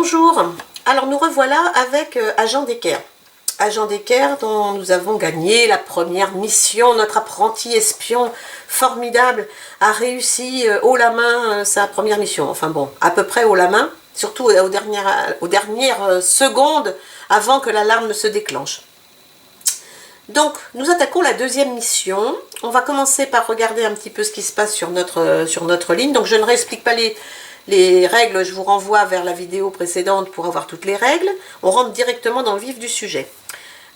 Bonjour, alors nous revoilà avec Agent d'Équerre. Agent d'Équerre dont nous avons gagné la première mission. Notre apprenti espion formidable a réussi haut la main sa première mission. Enfin bon, à peu près haut la main, surtout aux dernières secondes avant que l'alarme ne se déclenche. Donc nous attaquons la deuxième mission. On va commencer par regarder un petit peu ce qui se passe sur notre ligne. Donc je ne réexplique pas les règles, je vous renvoie vers la vidéo précédente pour avoir toutes les règles. On rentre directement dans le vif du sujet.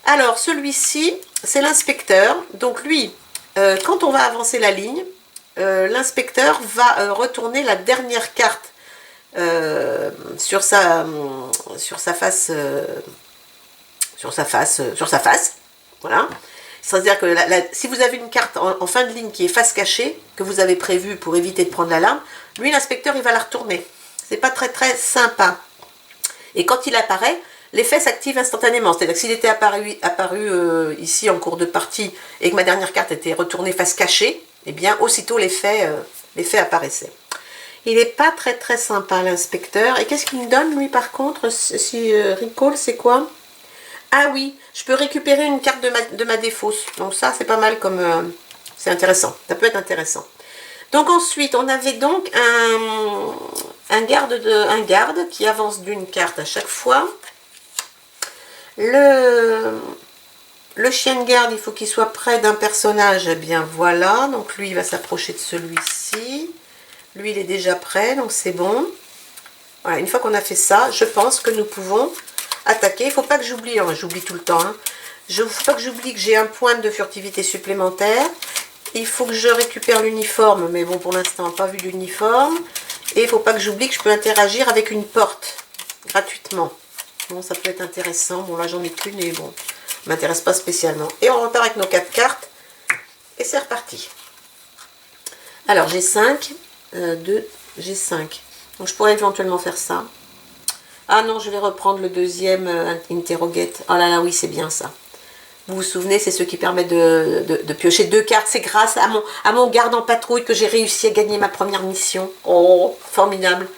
Alors, celui-ci, c'est l'inspecteur. Donc lui, quand on va avancer la ligne, l'inspecteur va retourner la dernière carte sur sa face, voilà. C'est-à-dire que si vous avez une carte en fin de ligne qui est face cachée, que vous avez prévue pour éviter de prendre l'alarme, lui, l'inspecteur, il va la retourner. C'est pas très très sympa. Et quand il apparaît, l'effet s'active instantanément. C'est-à-dire que s'il était apparu ici en cours de partie et que ma dernière carte était retournée face cachée, eh bien, aussitôt l'effet apparaissait. Il n'est pas très très sympa, l'inspecteur. Et qu'est-ce qu'il me donne, lui, par contre, si recall, c'est quoi? Ah oui, je peux récupérer une carte de ma défausse. Donc ça, c'est pas mal comme... c'est intéressant. Ça peut être intéressant. Donc ensuite, on avait donc un garde qui avance d'une carte à chaque fois. Le chien de garde, il faut qu'il soit près d'un personnage. Eh bien voilà, donc lui, il va s'approcher de celui-ci. Lui, il est déjà prêt, donc c'est bon. Voilà, une fois qu'on a fait ça, je pense que nous pouvons attaquer. Il ne faut pas que j'oublie, hein, j'oublie tout le temps. Hein. Il ne faut pas que j'oublie que j'ai un point de furtivité supplémentaire. Il faut que je récupère l'uniforme, mais bon, pour l'instant, pas vu l'uniforme. Et il ne faut pas que j'oublie que je peux interagir avec une porte, gratuitement. Bon, ça peut être intéressant. Bon, là, j'en ai qu'une, et bon, ça ne m'intéresse pas spécialement. Et on repart avec nos 4 cartes, et c'est reparti. Alors, j'ai 5, 2, j'ai 5. Donc, je pourrais éventuellement faire ça. Ah non, je vais reprendre le deuxième interrogate. Oh là là, oui, c'est bien ça. Vous vous souvenez, c'est ce qui permet de piocher 2 cartes. C'est grâce à mon garde en patrouille que j'ai réussi à gagner ma première mission. Oh, formidable.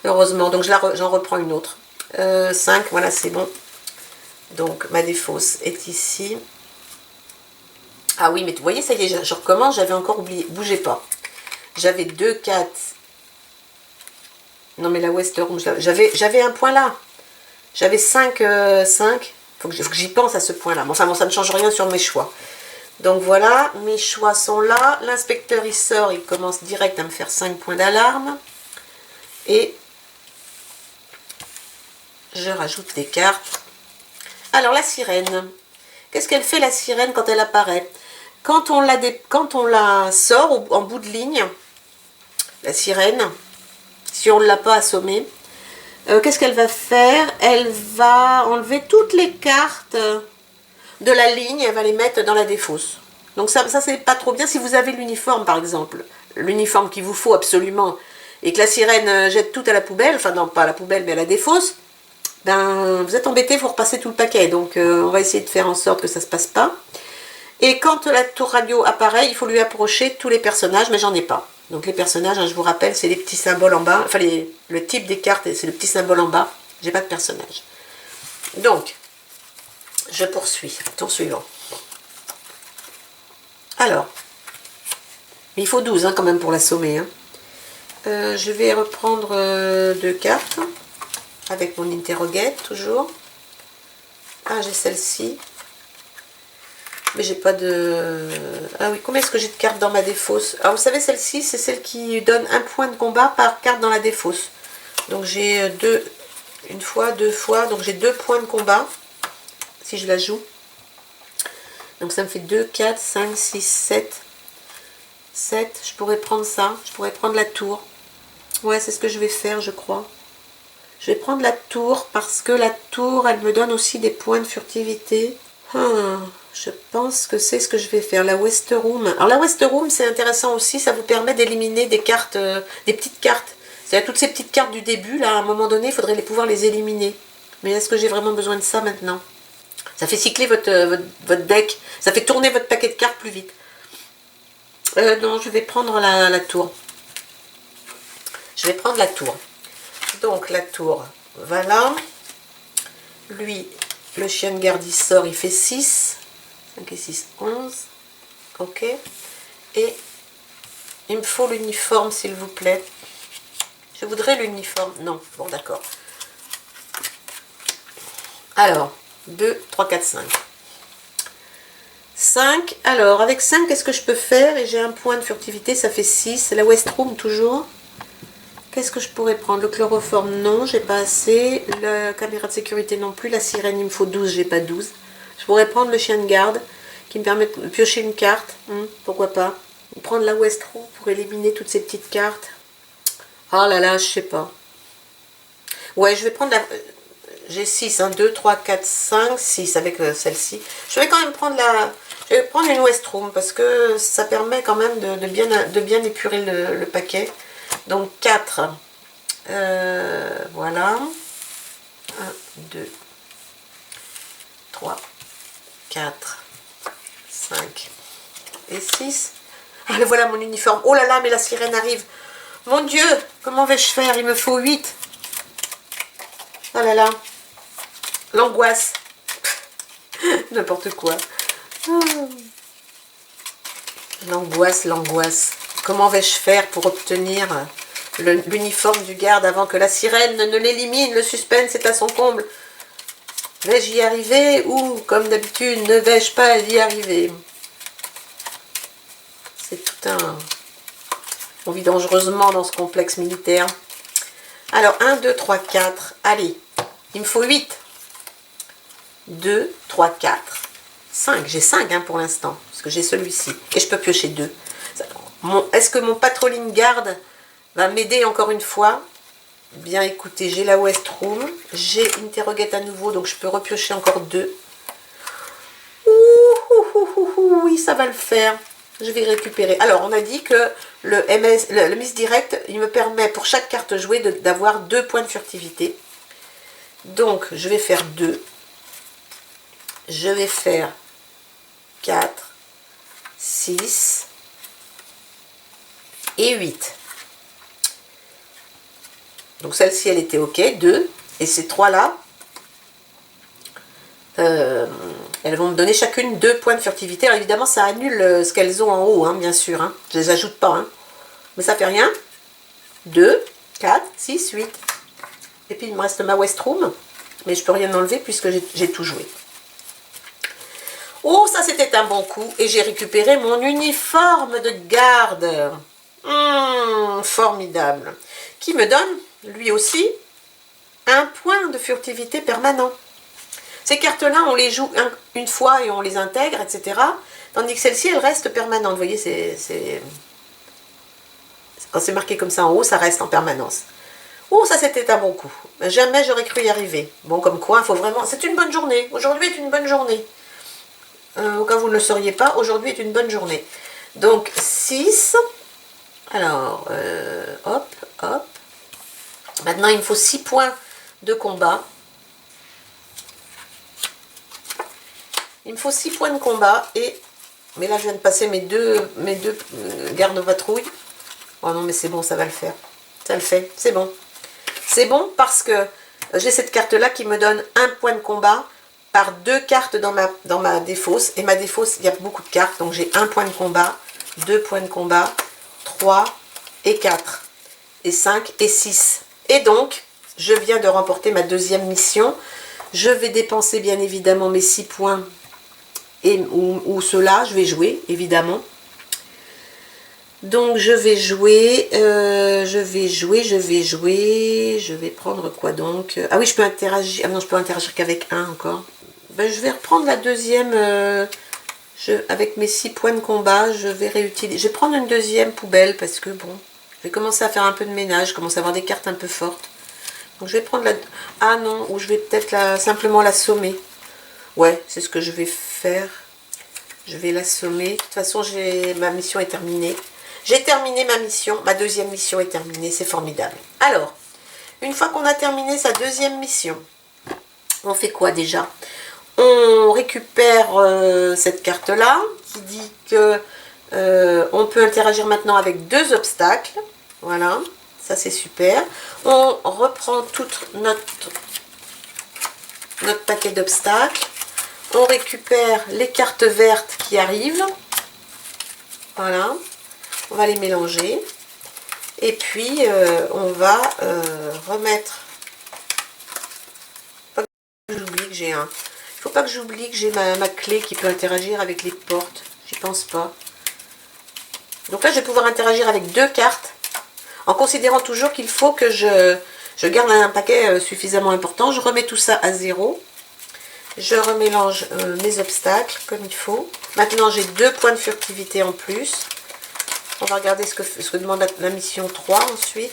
Heureusement. Donc j'en reprends une autre. 5, voilà, c'est bon. Donc ma défausse est ici. Ah oui, mais vous voyez, ça y est, je recommence. J'avais encore oublié. Bougez pas. J'avais 2, 4. Non, mais la West Rouge, j'avais un point là. J'avais 5. Faut que j'y pense à ce point-là. Enfin bon, ça ne change rien sur mes choix. Donc voilà, mes choix sont là. L'inspecteur, il sort, il commence direct à me faire 5 points d'alarme. Et je rajoute des cartes. Alors, la sirène. Qu'est-ce qu'elle fait, la sirène, quand elle apparaît? Quand on la sort en bout de ligne, la sirène, si on ne l'a pas assommée, qu'est-ce qu'elle va faire? Elle va enlever toutes les cartes de la ligne, elle va les mettre dans la défausse. Donc ça c'est pas trop bien si vous avez l'uniforme, par exemple. L'uniforme qu'il vous faut absolument, et que la sirène jette tout à la poubelle, enfin non, pas à la poubelle, mais à la défausse, ben vous êtes embêté, il faut repasser tout le paquet. Donc on va essayer de faire en sorte que ça se passe pas. Et quand la tour radio apparaît, il faut lui approcher tous les personnages, mais j'en ai pas. Donc les personnages, hein, je vous rappelle, c'est les petits symboles en bas. Enfin, le type des cartes, c'est le petit symbole en bas. J'ai pas de personnage. Donc, je poursuis. Tour suivant. Alors, mais il faut 12 hein, quand même pour l'assommer. Hein. Je vais reprendre 2 cartes. Avec mon interrogate, toujours. Ah, j'ai celle-ci. Mais j'ai pas de... Ah oui, combien est-ce que j'ai de cartes dans ma défausse? Alors vous savez, celle-ci, c'est celle qui donne un point de combat par carte dans la défausse. Donc j'ai 2, une fois, 2 fois, donc j'ai 2 points de combat, si je la joue. Donc ça me fait 2, 4, 5, 6, 7. 7, je pourrais prendre ça, je pourrais prendre la tour. Ouais, c'est ce que je vais faire, je crois. Je vais prendre la tour, parce que la tour, elle me donne aussi des points de furtivité. Je pense que c'est ce que je vais faire, la West Room. Alors la West Room, c'est intéressant aussi, ça vous permet d'éliminer des cartes, des petites cartes. C'est-à-dire toutes ces petites cartes du début, là, à un moment donné, il faudrait pouvoir les éliminer. Mais est-ce que j'ai vraiment besoin de ça maintenant? Ça fait cycler votre deck, ça fait tourner votre paquet de cartes plus vite. Non, je vais prendre la tour. Je vais prendre la tour. Donc la tour, Voilà. Lui, le chien de garde, il sort, il fait 6. 5 et 6, 11. Ok. Et il me faut l'uniforme, s'il vous plaît. Je voudrais l'uniforme. Non, bon, d'accord. Alors, 2, 3, 4, 5. 5. Alors, avec 5, qu'est-ce que je peux faire? Et j'ai un point de furtivité, ça fait 6. La West Room, toujours. Qu'est-ce que je pourrais prendre? Le chloroforme, non, j'ai pas assez. La caméra de sécurité, non plus. La sirène, il me faut 12, j'ai pas 12. Je pourrais prendre le chien de garde, qui me permet de piocher une carte. Pourquoi pas? Prendre la West Room pour éliminer toutes ces petites cartes. Oh là là, je sais pas. Ouais, je vais prendre la... J'ai 6, 2, 3, 4, 5, 6 avec celle-ci. Je vais quand même prendre la... Je vais prendre une West Room parce que ça permet quand même de bien épurer le paquet. Donc 4. Voilà. 1, 2, 3, 4, 5 et 6. Ah, voilà mon uniforme. Oh là là, mais la sirène arrive. Mon Dieu, comment vais-je faire? Il me faut 8. Oh là là. L'angoisse. N'importe quoi. L'angoisse, l'angoisse. Comment vais-je faire pour obtenir l'uniforme du garde avant que la sirène ne l'élimine? Le suspense est à son comble. Vais-je y arriver ou, comme d'habitude, ne vais-je pas y arriver? C'est tout un... On vit dangereusement dans ce complexe militaire. Alors, 1, 2, 3, 4. Allez, il me faut 8. 2, 3, 4, 5. J'ai 5 pour l'instant, parce que j'ai celui-ci. Et je peux piocher 2. Est-ce que mon patrolling garde va m'aider encore une fois? Bien écoutez, j'ai la West Room. J'ai Interrogate à nouveau, donc je peux repiocher encore 2. Oui, ça va le faire. Je vais récupérer. Alors, on a dit que le Miss Direct, il me permet pour chaque carte jouée d'avoir 2 points de furtivité. Donc, je vais faire 2. Je vais faire 4, 6 et 8. Donc, celle-ci, elle était OK. 2. Et ces 3-là, elles vont me donner chacune 2 points de furtivité. Alors évidemment, ça annule ce qu'elles ont en haut, bien sûr. Je ne les ajoute pas. Mais ça fait rien. 2, 4, 6, 8. Et puis il me reste ma West Room. Mais je ne peux rien enlever puisque j'ai tout joué. Oh, ça c'était un bon coup. Et j'ai récupéré mon uniforme de garde. Formidable. Qui me donne, lui aussi, un point de furtivité permanent. Ces cartes-là, on les joue une fois et on les intègre, etc. Tandis que celle-ci, elle reste permanente. Vous voyez, quand c'est marqué comme ça en haut, ça reste en permanence. Oh, ça c'était un bon coup. Jamais j'aurais cru y arriver. Bon, comme quoi, il faut vraiment... C'est une bonne journée. Aujourd'hui est une bonne journée. Au cas où vous ne le sauriez pas, aujourd'hui est une bonne journée. Donc, 6. Alors, hop, hop. Maintenant, il me faut 6 points de combat. Il me faut 6 points de combat et... Mais là, je viens de passer mes deux gardes-patrouilles. Oh non, mais c'est bon, ça va le faire. Ça le fait, c'est bon. C'est bon parce que j'ai cette carte-là qui me donne un point de combat par 2 cartes dans ma défausse. Et ma défausse, il y a beaucoup de cartes. Donc, j'ai 1 point de combat, 2 points de combat, 3 et 4. Et 5 et 6. Et donc, je viens de remporter ma deuxième mission. Je vais dépenser, bien évidemment, mes 6 points. Ou ceux-là, je vais jouer, évidemment. Donc, je vais jouer, je vais prendre quoi donc? Ah oui, je peux interagir, ah non, je peux interagir qu'avec un encore. Ben, je vais reprendre la deuxième, avec mes 6 points de combat, je vais réutiliser, je vais prendre une deuxième poubelle, parce que bon, je vais commencer à faire un peu de ménage, je commence à avoir des cartes un peu fortes. Donc, je vais prendre la, ah non, ou je vais peut-être simplement l'assommer. Ouais, c'est ce que je vais faire. Je vais l'assommer. De toute façon, ma mission est terminée. J'ai terminé ma mission. Ma deuxième mission est terminée. C'est formidable. Alors, une fois qu'on a terminé sa deuxième mission, on fait quoi déjà? On récupère cette carte-là qui dit que on peut interagir maintenant avec 2 obstacles. Voilà. ça c'est super. On reprend tout notre paquet d'obstacles. On récupère les cartes vertes qui arrivent. Voilà, on va les mélanger. Et puis, on va remettre... J'oublie que j'ai un... Il faut pas que j'oublie que j'ai ma clé qui peut interagir avec les portes. J'y pense pas. Donc là, je vais pouvoir interagir avec 2 cartes. En considérant toujours qu'il faut que je garde un paquet suffisamment important. Je remets tout ça à 0. Je remélange mes obstacles comme il faut. Maintenant, j'ai 2 points de furtivité en plus. On va regarder ce que demande la mission 3 ensuite.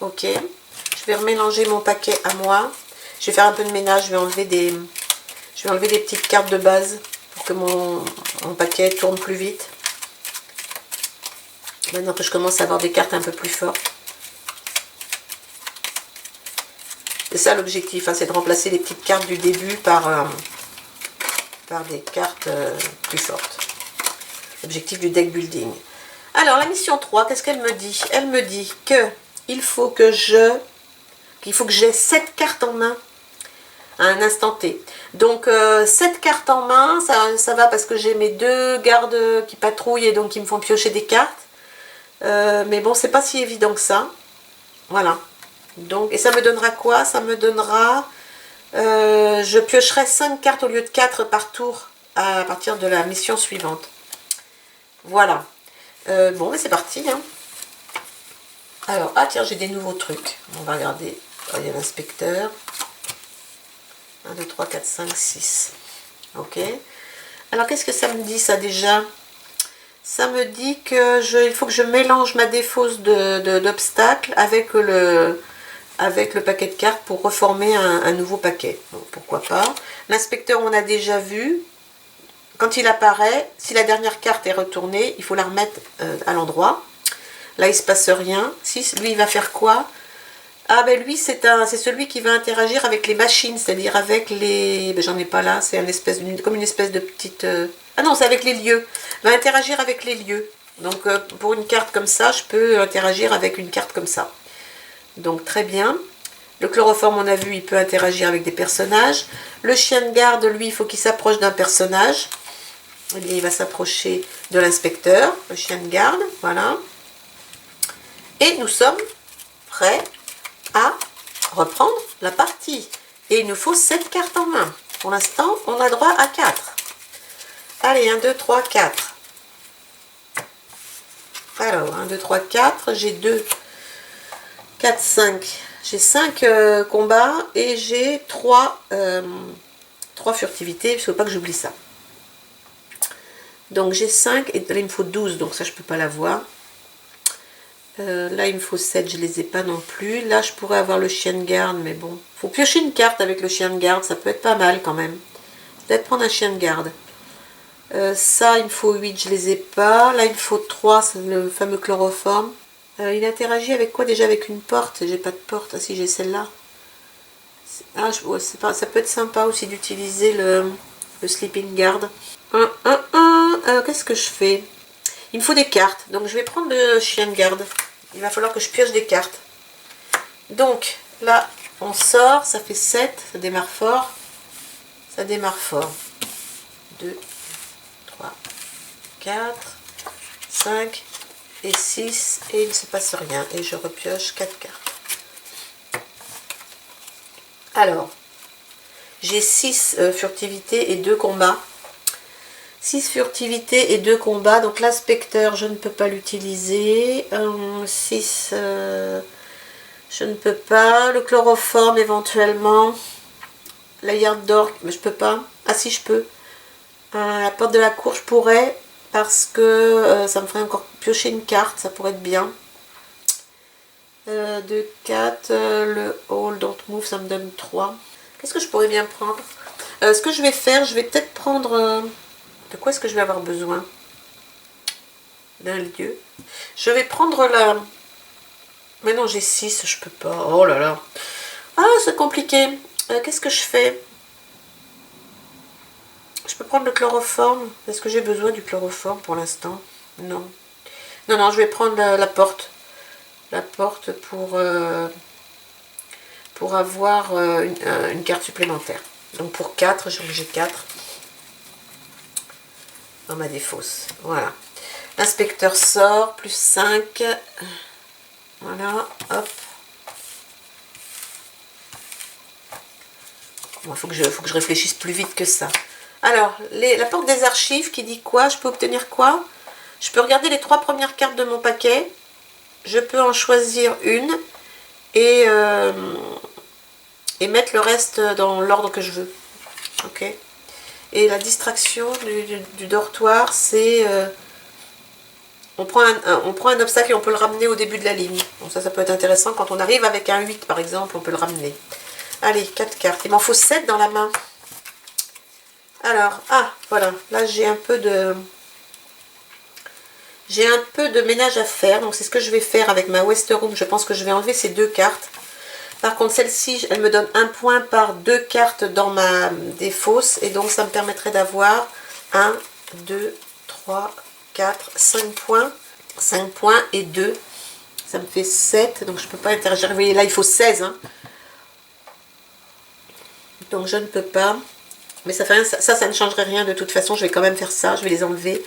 Ok. Je vais remélanger mon paquet à moi. Je vais faire un peu de ménage. Je vais enlever des petites cartes de base pour que mon paquet tourne plus vite. Maintenant que je commence à avoir des cartes un peu plus fortes. C'est ça l'objectif, hein, c'est de remplacer les petites cartes du début par des cartes plus fortes. L'objectif du deck building. Alors, la mission 3, qu'est-ce qu'elle me dit? Elle me dit qu'il faut que j'ai 7 cartes en main à un instant T. Donc, 7 cartes en main, ça va parce que j'ai mes 2 gardes qui patrouillent et donc qui me font piocher des cartes. Mais bon, c'est pas si évident que ça. Voilà. Donc, et ça me donnera quoi? Ça me donnera... je piocherai 5 cartes au lieu de 4 par tour à partir de la mission suivante. Voilà. Bon, mais c'est parti. Hein. Alors, ah tiens, j'ai des nouveaux trucs. On va regarder. Oh, il y a l'inspecteur. 1, 2, 3, 4, 5, 6. Ok. Alors, qu'est-ce que ça me dit, ça, déjà? Ça me dit que il faut que je mélange ma défausse d'obstacles avec le paquet de cartes pour reformer un nouveau paquet. Donc, pourquoi pas. L'inspecteur, on a déjà vu. Quand il apparaît, si la dernière carte est retournée, il faut la remettre à l'endroit. Là, il ne se passe rien. Si, lui, il va faire quoi? Ah, ben lui, c'est celui qui va interagir avec les machines, c'est-à-dire avec les... Ben, j'en ai pas là, c'est comme une espèce de petite... Ah non, c'est avec les lieux. Il va interagir avec les lieux. Donc, pour une carte comme ça, je peux interagir avec une carte comme ça. Donc, très bien. Le chloroforme, on a vu, il peut interagir avec des personnages. Le chien de garde, lui, il faut qu'il s'approche d'un personnage. Eh bien, il va s'approcher de l'inspecteur, le chien de garde, voilà. Et nous sommes prêts à reprendre la partie. Et il nous faut 7 cartes en main. Pour l'instant, on a droit à 4. Allez, 1, 2, 3, 4. Alors, 1, 2, 3, 4. J'ai 2, 4, 5. J'ai 5 combats et j'ai 3 furtivités. Il ne faut pas que j'oublie ça. Donc j'ai 5 et là il me faut 12, donc ça je peux pas l'avoir. Là il me faut 7, je les ai pas non plus. Là je pourrais avoir le chien de garde, mais bon. Faut piocher une carte avec le chien de garde, ça peut être pas mal quand même. Peut-être prendre un chien de garde. Ça il me faut 8, je les ai pas. Là il me faut 3, c'est le fameux chloroforme. Il interagit avec quoi déjà? Avec une porte. J'ai pas de porte. Ah si, j'ai celle-là. Ah, ouais, ça peut être sympa aussi d'utiliser le sleeping guard. Qu'est-ce que je fais? Il me faut des cartes. Donc je vais prendre le chien de garde. Il va falloir que je pioche des cartes. Donc là, on sort. Ça fait 7. Ça démarre fort. Ça démarre fort. 2, 3, 4, 5 et 6. Et il ne se passe rien. Et je repioche 4 cartes. Alors, j'ai 6 furtivités et 2 combats. 6 furtivités et 2 combats. Donc l'inspecteur, je ne peux pas l'utiliser. 6, je ne peux pas. Le chloroforme éventuellement. La yard d'or, mais je peux pas. Ah si, je peux. La porte de la cour, je pourrais. Parce que ça me ferait encore piocher une carte. Ça pourrait être bien. 2, 4. Le hall, don't move, ça me donne 3. Qu'est-ce que je pourrais bien prendre? Ce que je vais faire, je vais peut-être prendre... de quoi est-ce que je vais avoir besoin? D'un lieu. Je vais prendre la... Mais non, j'ai 6, je peux pas. Oh là là. Ah, c'est compliqué. Qu'est-ce que je fais? Je peux prendre le chloroforme. Est-ce que j'ai besoin du chloroforme pour l'instant? Non. Non, non, je vais prendre la porte. La porte pour avoir une carte supplémentaire. Donc pour 4, j'ai 4 dans ma défausse. Voilà. L'inspecteur sort, plus 5. Voilà, hop. Bon, faut que je réfléchisse plus vite que ça. Alors, la porte des archives qui dit quoi? Je peux obtenir quoi? Je peux regarder les 3 premières cartes de mon paquet. Je peux en choisir une et mettre le reste dans l'ordre que je veux. Ok. Et la distraction du dortoir, c'est... on prend un obstacle et on peut le ramener au début de la ligne. Donc ça peut être intéressant. Quand on arrive avec un 8, par exemple, on peut le ramener. Allez, 4 cartes. Il m'en faut 7 dans la main. Alors, voilà. Là, j'ai un peu de ménage à faire. Donc, c'est ce que je vais faire avec ma Westeroom. Je pense que je vais enlever ces 2 cartes. Par contre, celle-ci, elle me donne 1 point par 2 cartes dans ma défausse. Et donc, ça me permettrait d'avoir 1, 2, 3, 4, 5 points. 5 points et 2. Ça me fait 7. Donc, je ne peux pas interagir. Vous voyez, là, il faut 16. Hein. Donc, je ne peux pas. Mais ça fait rien. Ça ne changerait rien de toute façon. Je vais quand même faire ça. Je vais les enlever.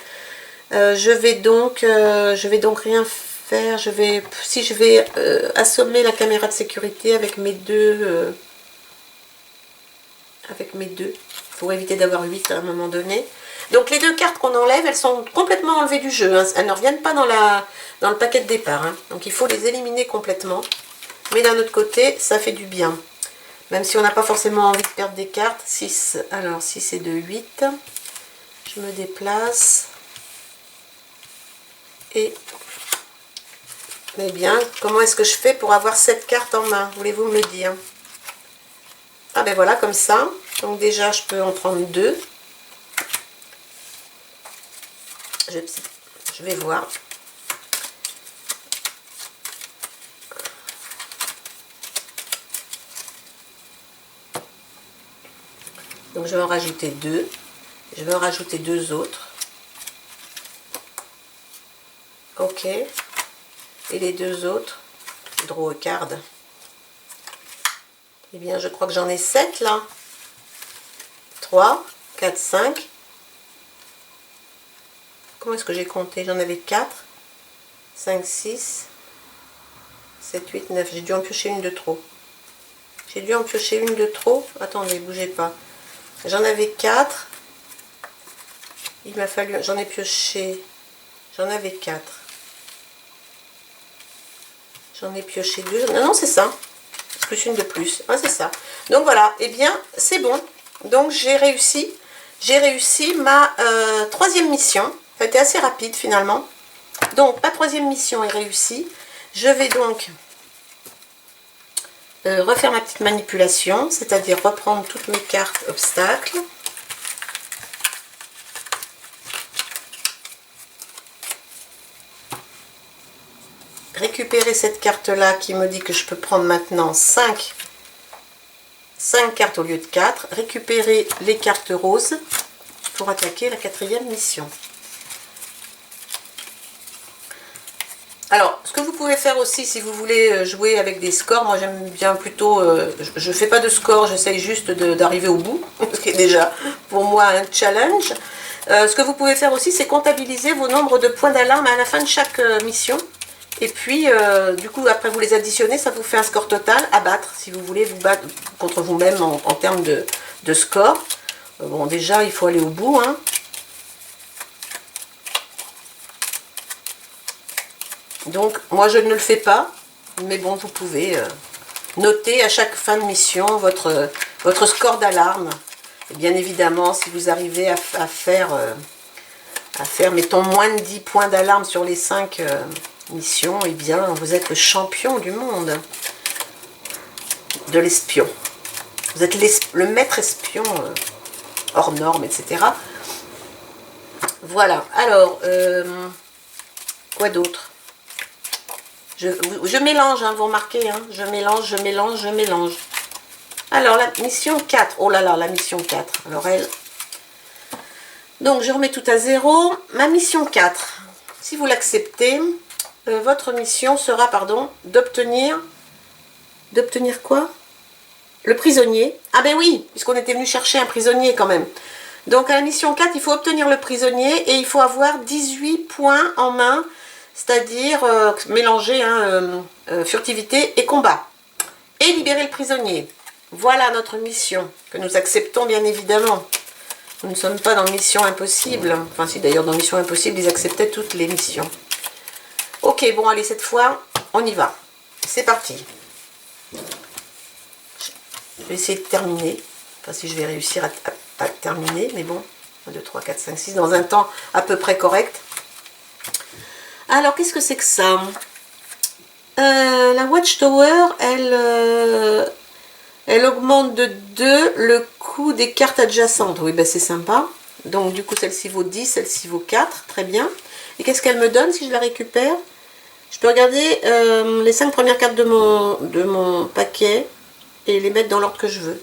Je vais donc rien faire. Si je vais assommer la caméra de sécurité avec mes deux, pour éviter d'avoir 8 à un moment donné. Donc les 2 cartes qu'on enlève, elles sont complètement enlevées du jeu. Hein. Elles ne reviennent pas dans le paquet de départ. Hein. Donc il faut les éliminer complètement. Mais d'un autre côté, ça fait du bien. Même si on n'a pas forcément envie de perdre des cartes. 6. Alors 6 et 2, 8. Je me déplace. Et, eh bien, comment est-ce que je fais pour avoir 7 cartes en main? Voulez-vous me le dire? Ah ben voilà, comme ça. Donc déjà, je peux en prendre 2. Je vais voir. Donc je vais en rajouter 2. Je vais en rajouter 2 autres. Ok. Et les 2 autres, draw a card. Eh bien, je crois que j'en ai 7 là. 3, 4, 5. Comment est-ce que j'ai compté? J'en avais 4, 5, 6, 7, 8, 9. J'ai dû en piocher une de trop. J'ai dû en piocher une de trop. Attendez, bougez pas. J'en avais 4. Il m'a fallu... J'en ai pioché... J'en avais 4. J'en ai pioché 2. Non, non, c'est ça. Plus une de plus. Ah, c'est ça. Donc voilà. Eh bien, c'est bon. Donc j'ai réussi. J'ai réussi ma 3e mission. Ça a été assez rapide finalement. Donc ma 3e mission est réussie. Je vais donc refaire ma petite manipulation. C'est-à-dire reprendre toutes mes cartes obstacles. Récupérer cette carte là qui me dit que je peux prendre maintenant 5 cartes au lieu de 4. Récupérer les cartes roses pour attaquer la 4e mission. Alors, ce que vous pouvez faire aussi si vous voulez jouer avec des scores, moi j'aime bien plutôt, je ne fais pas de score, j'essaye juste d'arriver au bout, ce qui est déjà pour moi un challenge. Ce que vous pouvez faire aussi, c'est comptabiliser vos nombres de points d'alarme à la fin de chaque mission. Et puis, du coup, après vous les additionnez, ça vous fait un score total à battre, si vous voulez vous battre contre vous-même en termes de score. Bon, déjà, il faut aller au bout, hein. Donc, moi, je ne le fais pas, mais bon, vous pouvez noter à chaque fin de mission votre score d'alarme. Et bien évidemment, si vous arrivez à faire, mettons, moins de 10 points d'alarme sur les 5... mission, et eh bien vous êtes le champion du monde de l'espion. Vous êtes le maître espion hors norme, etc. Voilà. Alors, quoi d'autre? Je mélange, hein, vous remarquez, hein, je mélange. Alors, la mission 4. Oh là là, la mission 4. Alors, elle, Donc je remets tout à zéro. Ma mission 4, si vous l'acceptez, votre mission sera, pardon, d'obtenir quoi? Le prisonnier. Ah ben oui, puisqu'on était venu chercher un prisonnier quand même. Donc à la mission 4, il faut obtenir le prisonnier et il faut avoir 18 points en main, c'est-à-dire mélanger furtivité et combat. Et libérer le prisonnier. Voilà notre mission, que nous acceptons bien évidemment. Nous ne sommes pas dans Mission Impossible. Enfin si, d'ailleurs dans Mission Impossible, ils acceptaient toutes les missions. Ok, bon allez, cette fois, on y va. C'est parti. Je vais essayer de terminer. Enfin si je vais réussir à terminer, mais bon. 1, 2, 3, 4, 5, 6, dans un temps à peu près correct. Alors, qu'est-ce que c'est que ça? La Watchtower, elle augmente de 2 le coût des cartes adjacentes. Oui, ben c'est sympa. Donc, du coup, celle-ci vaut 10, celle-ci vaut 4. Très bien. Et qu'est-ce qu'elle me donne si je la récupère? Je peux regarder les 5 premières cartes de mon paquet et les mettre dans l'ordre que je veux.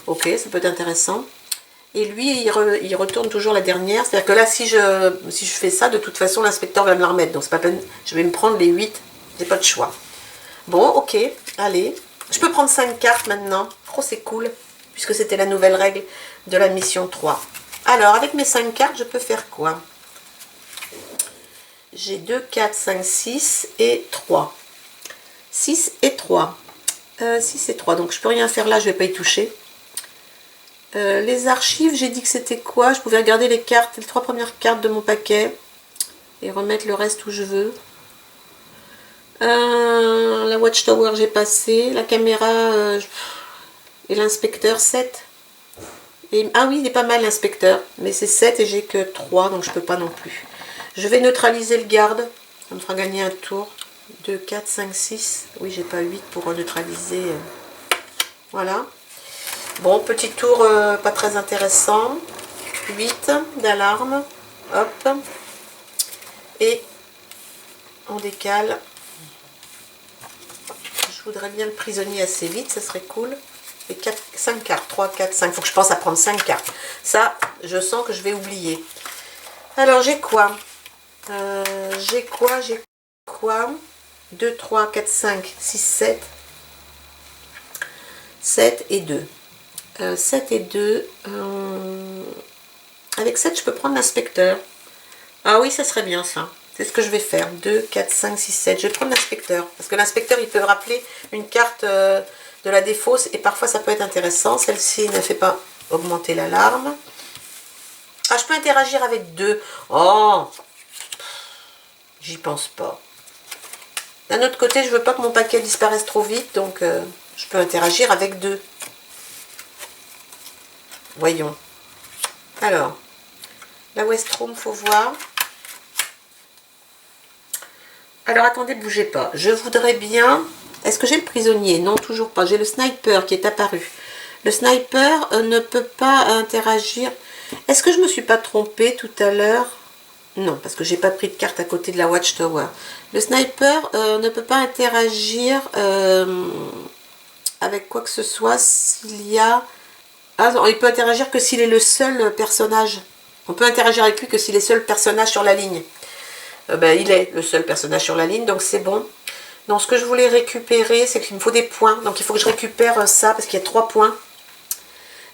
Ok, ça peut être intéressant. Et lui, il retourne toujours la dernière. C'est-à-dire que là, si je fais ça, de toute façon, l'inspecteur va me la remettre. Donc, c'est pas peine. Je vais me prendre les 8. J'ai pas de choix. Bon, ok. Allez. Je peux prendre 5 cartes maintenant. Oh, c'est cool. Puisque c'était la nouvelle règle de la mission 3. Alors, avec mes 5 cartes, je peux faire quoi? J'ai 2, 4, 5, 6 et 3. 6 et 3. 6 et 3. Donc, je peux rien faire là. Je vais pas y toucher. Les archives, j'ai dit que c'était quoi? Je pouvais regarder les cartes, les 3 premières cartes de mon paquet et remettre le reste où je veux. La Watchtower, j'ai passé. La caméra et l'inspecteur, 7. Ah oui, il est pas mal l'inspecteur, mais c'est 7 et j'ai que 3, donc je peux pas non plus. Je vais neutraliser le garde, ça me fera gagner un tour. 2, 4, 5, 6. Oui, j'ai pas 8 pour neutraliser. Voilà. Bon, petit tour pas très intéressant. 8 d'alarme. Hop. Et on décale. Je voudrais bien le prisonnier assez vite, ça serait cool. Et 5 cartes. 3, 4, 5. Il faut que je pense à prendre 5 cartes. Ça, je sens que je vais oublier. Alors, j'ai quoi? J'ai quoi? 2, 3, 4, 5, 6, 7. 7 et 2. 7 et 2. Avec 7, je peux prendre l'inspecteur. Ah oui, ça serait bien ça. C'est ce que je vais faire. 2, 4, 5, 6, 7. Je vais prendre l'inspecteur. Parce que l'inspecteur, il peut rappeler une carte de la défausse. Et parfois, ça peut être intéressant. Celle-ci ne fait pas augmenter l'alarme. Ah, je peux interagir avec 2. Oh, j'y pense pas. D'un autre côté, je veux pas que mon paquet disparaisse trop vite. Donc, je peux interagir avec 2. Voyons. Alors, la Westroom, faut voir. Alors, attendez, bougez pas. Je voudrais bien... Est-ce que j'ai le prisonnier? Non, toujours pas. J'ai le sniper qui est apparu. Le sniper ne peut pas interagir. Est-ce que je me suis pas trompée tout à l'heure? Non, parce que j'ai pas pris de carte à côté de la Watchtower. Le sniper ne peut pas interagir avec quoi que ce soit s'il y a... Ah non, il peut interagir que s'il est le seul personnage. On peut interagir avec lui que s'il est seul personnage sur la ligne. Ben, il est le seul personnage sur la ligne, donc c'est bon. Donc ce que je voulais récupérer, c'est qu'il me faut des points. Donc il faut que je récupère ça, parce qu'il y a 3 points.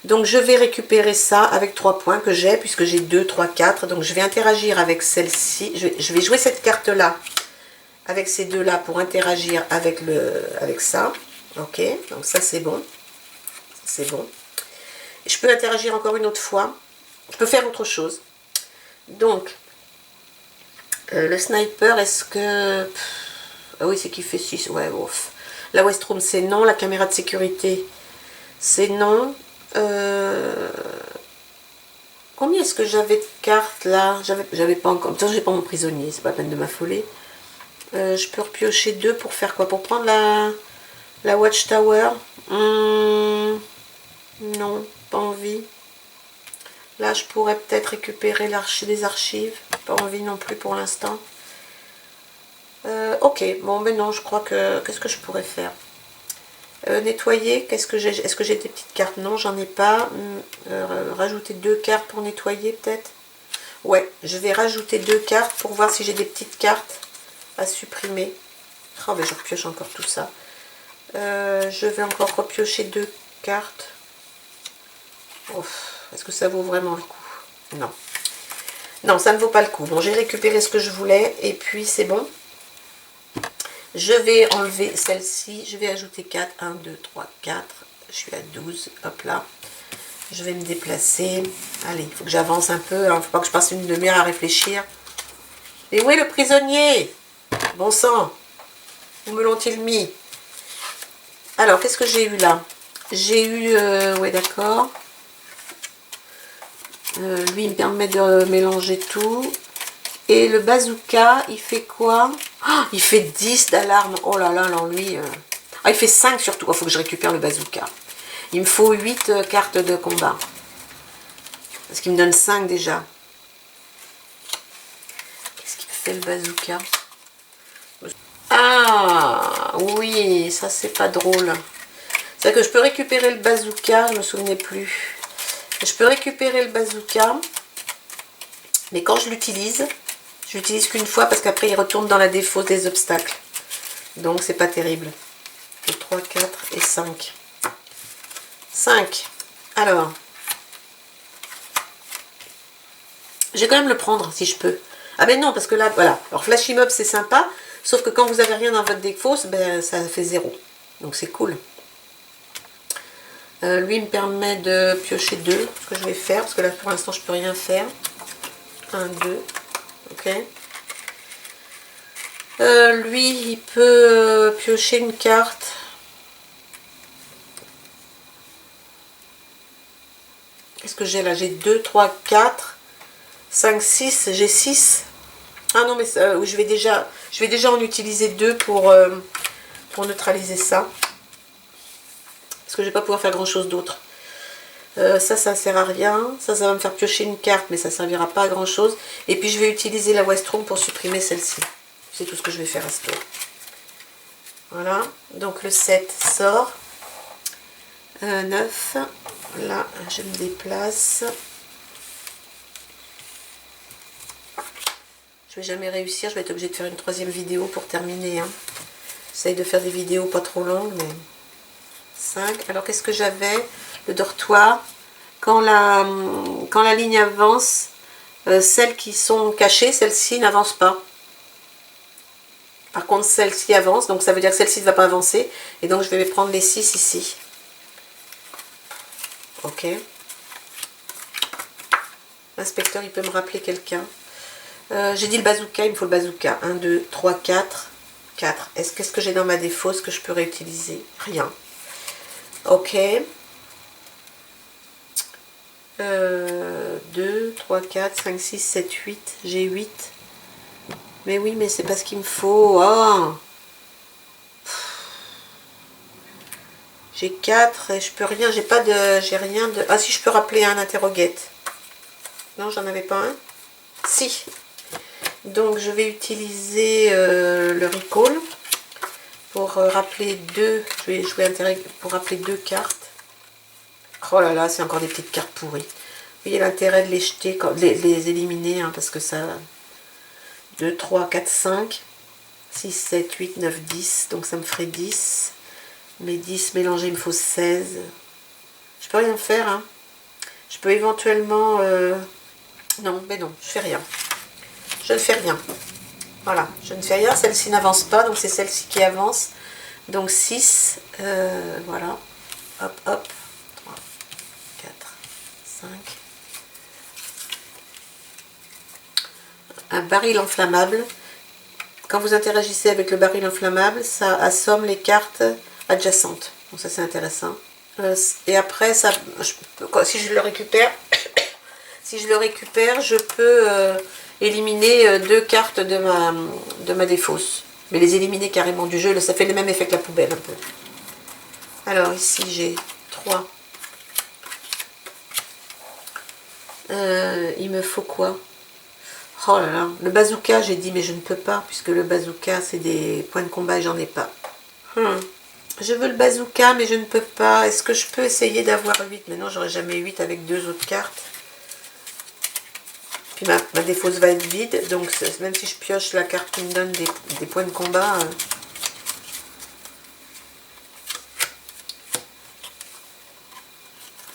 Donc je vais récupérer ça avec 3 points que j'ai, puisque j'ai 2, 3, 4. Donc je vais interagir avec celle-ci. Je vais jouer cette carte-là, avec ces deux-là, pour interagir avec ça. Ok, donc ça c'est bon. C'est bon. Je peux interagir encore une autre fois. Je peux faire autre chose. Donc, le sniper, est-ce que... Ah oui, c'est qui fait 6. Ouais, ouf. La Westroom, c'est non. La caméra de sécurité, c'est non. Combien est-ce que j'avais de cartes, là? J'avais pas encore... J'ai pas mon prisonnier, c'est pas la peine de m'affoler. Je peux repiocher 2 pour faire quoi? Pour prendre la Watchtower. Non, pas envie. Là, je pourrais peut-être récupérer des archives. Pas envie non plus pour l'instant. Ok, bon, mais non, je crois que... Qu'est-ce que je pourrais faire? Nettoyer, qu'est-ce que j'ai? Est-ce que j'ai des petites cartes? Non, j'en ai pas. Rajouter 2 cartes pour nettoyer, peut-être. Ouais, je vais rajouter 2 cartes pour voir si j'ai des petites cartes à supprimer. Oh, ben je repioche encore tout ça. Je vais encore repiocher 2 cartes. Oh, est-ce que ça vaut vraiment le coup? Non. Non, ça ne vaut pas le coup. Bon, j'ai récupéré ce que je voulais et puis c'est bon. Je vais enlever celle-ci. Je vais ajouter 4. 1, 2, 3, 4. Je suis à 12. Hop là. Je vais me déplacer. Allez, il faut que j'avance un peu. Il ne faut pas que je passe une demi-heure à réfléchir. Et où est le prisonnier? Bon sang. Où me l'ont-ils mis? Alors, qu'est-ce que j'ai eu là? J'ai eu... ouais, d'accord. Lui, il me permet de mélanger tout. Et le bazooka, il fait quoi? Oh, il fait 10 d'alarme. Oh là là, alors lui... Ah, il fait 5 surtout. Il faut que je récupère le bazooka. Il me faut 8 cartes de combat. Parce qu'il me donne 5 déjà. Qu'est-ce qu'il fait le bazooka? Ah, oui, ça c'est pas drôle. C'est que je peux récupérer le bazooka, je me souvenais plus. Je peux récupérer le bazooka, mais quand je l'utilise qu'une fois parce qu'après il retourne dans la défausse des obstacles. Donc c'est pas terrible. 2, 3, 4 et 5. 5. Alors, je vais quand même le prendre si je peux. Ah ben non, parce que là, voilà. Alors Flash Mob c'est sympa, sauf que quand vous avez rien dans votre défausse, ben ça fait 0. Donc c'est cool. Lui me permet de piocher 2, ce que je vais faire, parce que là pour l'instant je peux rien faire. 1, 2, ok. Lui il peut piocher une carte. Qu'est-ce que j'ai là? J'ai 2, 3, 4, 5, 6, j'ai 6. Ah non mais je vais déjà en utiliser 2 pour neutraliser ça. Parce que je vais pas pouvoir faire grand chose d'autre. Ça sert à rien. Ça va me faire piocher une carte, mais ça servira pas à grand chose. Et puis je vais utiliser la Westroom pour supprimer celle-ci. C'est tout ce que je vais faire à ce tour. Voilà. Donc le 7 sort. 9. Là, je me déplace. Je vais jamais réussir. Je vais être obligée de faire une 3e vidéo pour terminer. Hein. J'essaye de faire des vidéos pas trop longues, mais... 5. Alors qu'est-ce que j'avais? Le dortoir. Quand la ligne avance, celles qui sont cachées, celles-ci n'avancent pas. Par contre, celle-ci avance, donc ça veut dire que celle-ci ne va pas avancer. Et donc je vais prendre les 6 ici. Ok. L'inspecteur, il peut me rappeler quelqu'un. J'ai dit le bazooka, il me faut le bazooka. 1, 2, 3, 4. 4. Qu'est-ce que j'ai dans ma défausse que je peux réutiliser? Rien. Ok. 2, 3, 4, 5, 6, 7, 8. J'ai 8. Mais oui, mais c'est pas ce qu'il me faut. Oh. J'ai 4 et je peux rien. J'ai rien de... Ah si, je peux rappeler un interrogate. Non, j'en avais pas un. Si. Donc je vais utiliser le recall pour rappeler 2. Je vais jouer pour rappeler 2 cartes. Oh là là, c'est encore des petites cartes pourries. Vous voyez l'intérêt de les jeter, de les éliminer, hein, parce que ça... 2, 3, 4, 5, 6, 7, 8, 9, 10. Donc ça me ferait 10. Mais 10 mélangés, il me faut 16. Je peux rien faire. Hein. Je peux éventuellement... Non, mais non, je fais rien. Je ne fais rien. Voilà, je ne fais rien. Celle-ci n'avance pas, donc c'est celle-ci qui avance. Donc 6. Voilà. Hop, hop. 3, 4, 5. Un baril enflammable. Quand vous interagissez avec le baril inflammable, ça assomme les cartes adjacentes. Donc ça c'est intéressant. Et après, ça, si je le récupère, je peux éliminer 2 cartes de ma défausse. Mais les éliminer carrément du jeu, ça fait le même effet que la poubelle un peu. Alors ici j'ai 3. Il me faut quoi? Oh là là, le bazooka, j'ai dit, mais je ne peux pas, puisque le bazooka, c'est des points de combat et j'en ai pas. Je veux le bazooka, mais je ne peux pas. Est-ce que je peux essayer d'avoir 8? Mais non, j'aurai jamais 8 avec 2 autres cartes. Puis ma défausse va être vide, donc même si je pioche la carte qui me donne des points de combat...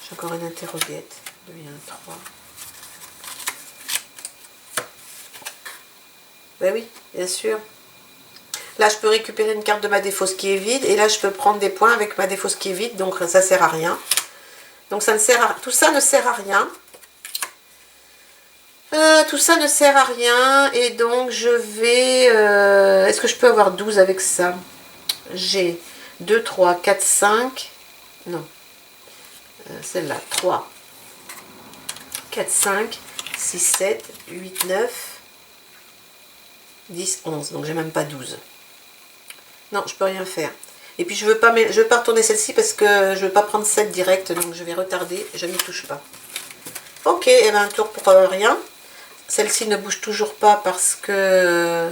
j'ai encore une interroguette. 2 et 1, 3. Ben oui, bien sûr. Là, je peux récupérer une carte de ma défausse qui est vide. Et là, je peux prendre des points avec ma défausse qui est vide. Donc, ça sert à rien. Donc, ça ne sert à... tout ça ne sert à rien. Tout ça ne sert à rien. Et donc, je vais... est-ce que je peux avoir 12 avec ça? J'ai 2, 3, 4, 5. Non. Celle-là. 3, 4, 5, 6, 7, 8, 9, 10, 11. Donc, j'ai même pas 12. Non, je peux rien faire. Et puis je veux pas retourner celle-ci parce que je veux pas prendre celle directe, donc je vais retarder, je n'y touche pas. Ok, et bien un tour pour rien. Celle-ci ne bouge toujours pas parce que...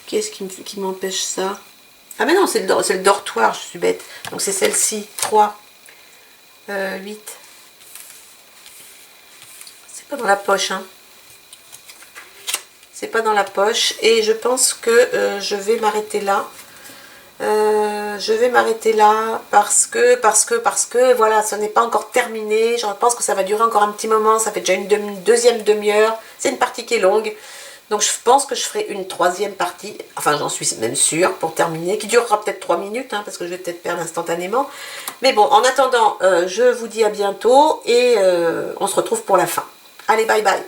Qu'est-ce qui m'empêche ça? Ah mais non, c'est le dortoir, je suis bête. Donc c'est celle-ci, 3, 8. C'est pas dans la poche, hein. C'est pas dans la poche et je pense que je vais m'arrêter là. Je vais m'arrêter là parce que voilà, ce n'est pas encore terminé. Je pense que ça va durer encore un petit moment. Ça fait déjà une deuxième demi-heure. C'est une partie qui est longue. Donc je pense que je ferai une troisième partie. Enfin, j'en suis même sûre pour terminer. Qui durera peut-être 3 minutes hein, parce que je vais peut-être perdre instantanément. Mais bon, en attendant, je vous dis à bientôt et on se retrouve pour la fin. Allez, bye bye.